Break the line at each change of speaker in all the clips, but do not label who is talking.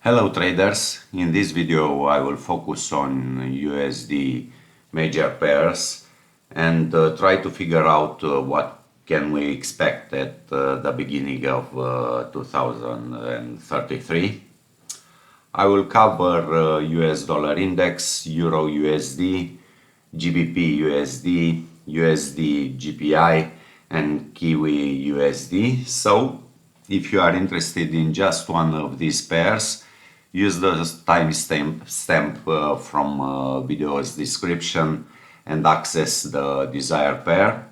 Hello traders, in this video I will focus on USD major pairs and try to figure out what can we expect at the beginning of 2033. I will cover US dollar index, EurUsd, GbpUsd, UsdJpy and KiwiUSD. So if you are interested in just one of these pairs, use the timestamp from video's description and access the desired pair.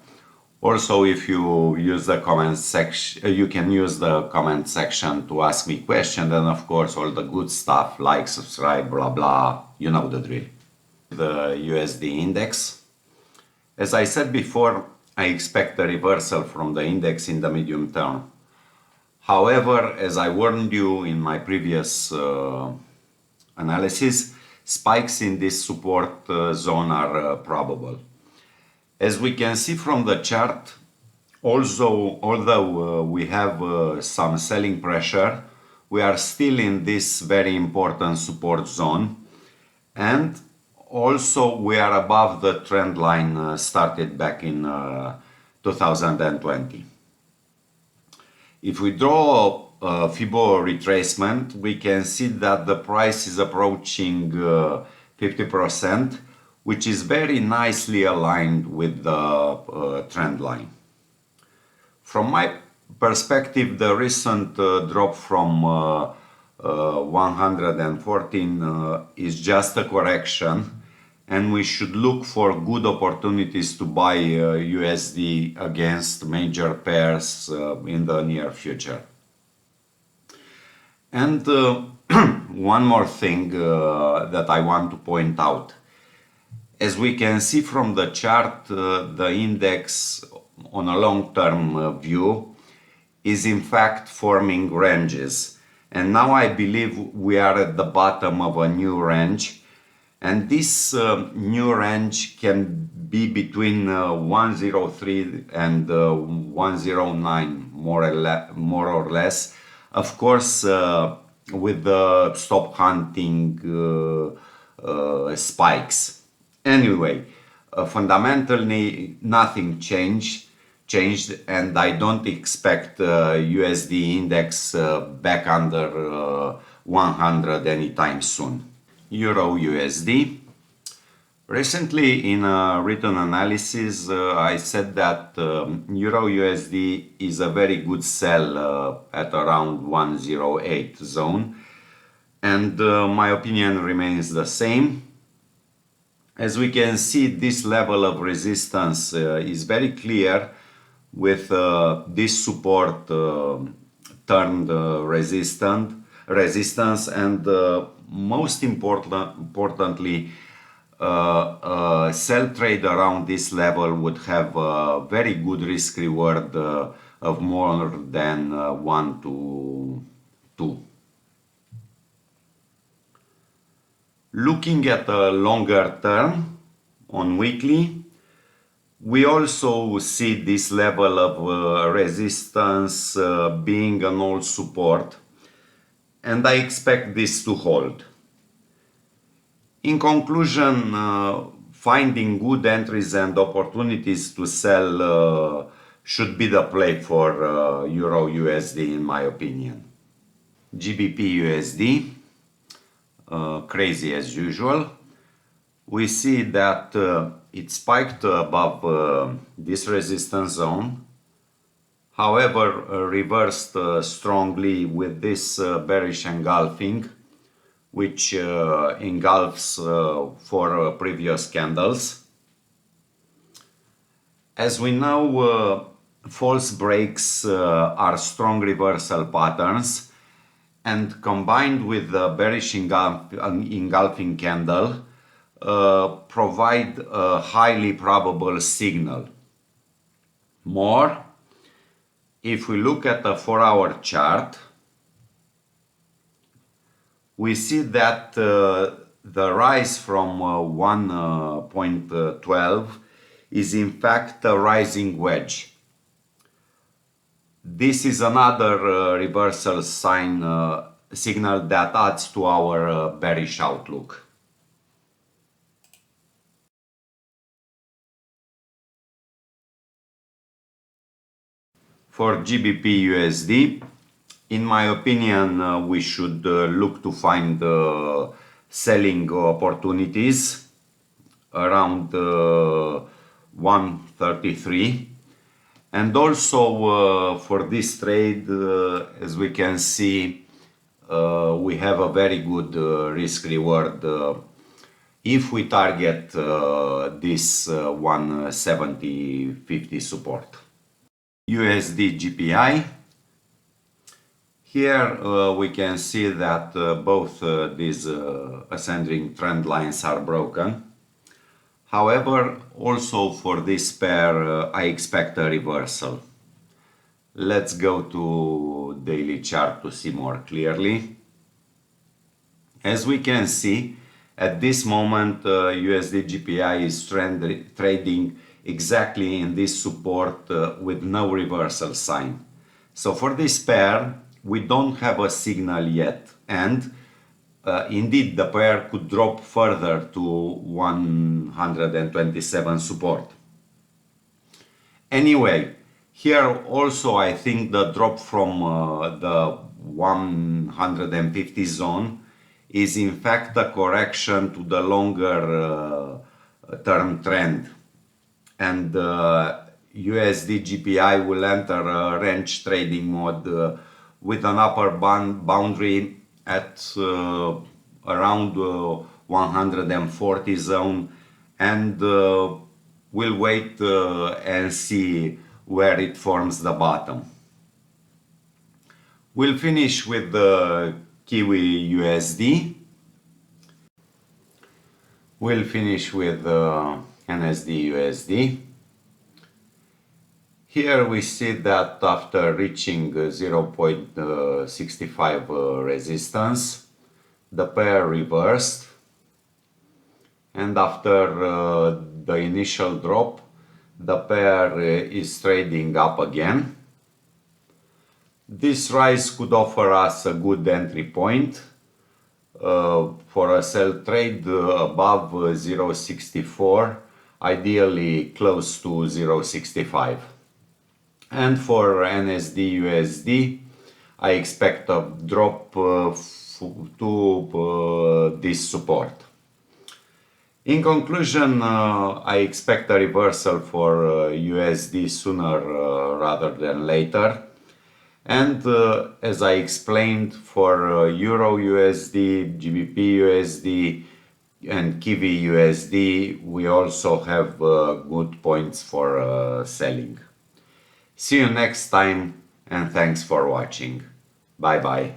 Also, if you use the comment section, you can use the comment section to ask me questions, and of course all the good stuff like subscribe, blah blah, you know the drill. The USD index. As I said before, I expect a reversal from the index in the medium term. However, as I warned you in my previous analysis, spikes in this support zone are probable. As we can see from the chart, although we have some selling pressure, we are still in this very important support zone, and also we are above the trend line started back in 2020. If we draw a FIBO retracement, we can see that the price is approaching 50%, which is very nicely aligned with the trend line. From my perspective, the recent drop from 114 is just a correction, and we should look for good opportunities to buy USD against major pairs in the near future. And one more thing that I want to point out. As we can see from the chart, the index on a long-term view is in fact forming ranges. And now I believe we are at the bottom of a new range. And this new range can be between 103 and 109, more or less. Of course, with the stop hunting spikes. Anyway, fundamentally nothing changed, and I don't expect USD index back under 100 anytime soon. EurUsd. Recently, in a written analysis, I said that EurUsD is a very good sell at around 108 zone, and my opinion remains the same. As we can see, this level of resistance is very clear, with this support turned resistance, and most importantly, sell trade around this level would have a very good risk reward of more than 1 to 2. Looking at a longer term on weekly, we also see this level of resistance being an old support, and I expect this to hold. In conclusion, finding good entries and opportunities to sell should be the play for EurUsd, in my opinion. GbpUsd, crazy as usual. We see that it spiked above this resistance zone. However, reversed strongly with this bearish engulfing, which engulfs for previous candles. As we know, false breaks are strong reversal patterns, and combined with the bearish engulfing candle, provide a highly probable signal. More, if we look at the 4-hour chart, we see that the rise from 1.12 is in fact a rising wedge. This is another reversal sign signal that adds to our bearish outlook. For GbpUsd, in my opinion, we should look to find selling opportunities around 133. And also for this trade, as we can see, we have a very good risk reward if we target this 170.50 support. UsdJpy. Here we can see that both these ascending trend lines are broken. However, also for this pair I expect a reversal. Let's go to daily chart to see more clearly. As we can see, at this moment UsdJpy is trading exactly in this support with no reversal sign. So for this pair we don't have a signal yet, and indeed the pair could drop further to 127 support. Anyway, here also I think the drop from the 150 zone is in fact a correction to the longer term trend, and UsdJpy will enter a range trading mode with an upper boundary at around 140 zone, and we'll wait and see where it forms the bottom. We'll finish with the GbpUsd. We'll finish with NzdUsd. Here we see that after reaching 0.65 resistance, the pair reversed, and after the initial drop, the pair is trading up again. This rise could offer us a good entry point for a sell trade above 0.64, ideally close to 0.65. And for NzdUsD, I expect a drop to this support. In conclusion, I expect a reversal for USD sooner rather than later. And as I explained, for EurUsd, GbpUsd and GbpUsd, we also have good points for selling. See you next time, and thanks for watching. Bye bye.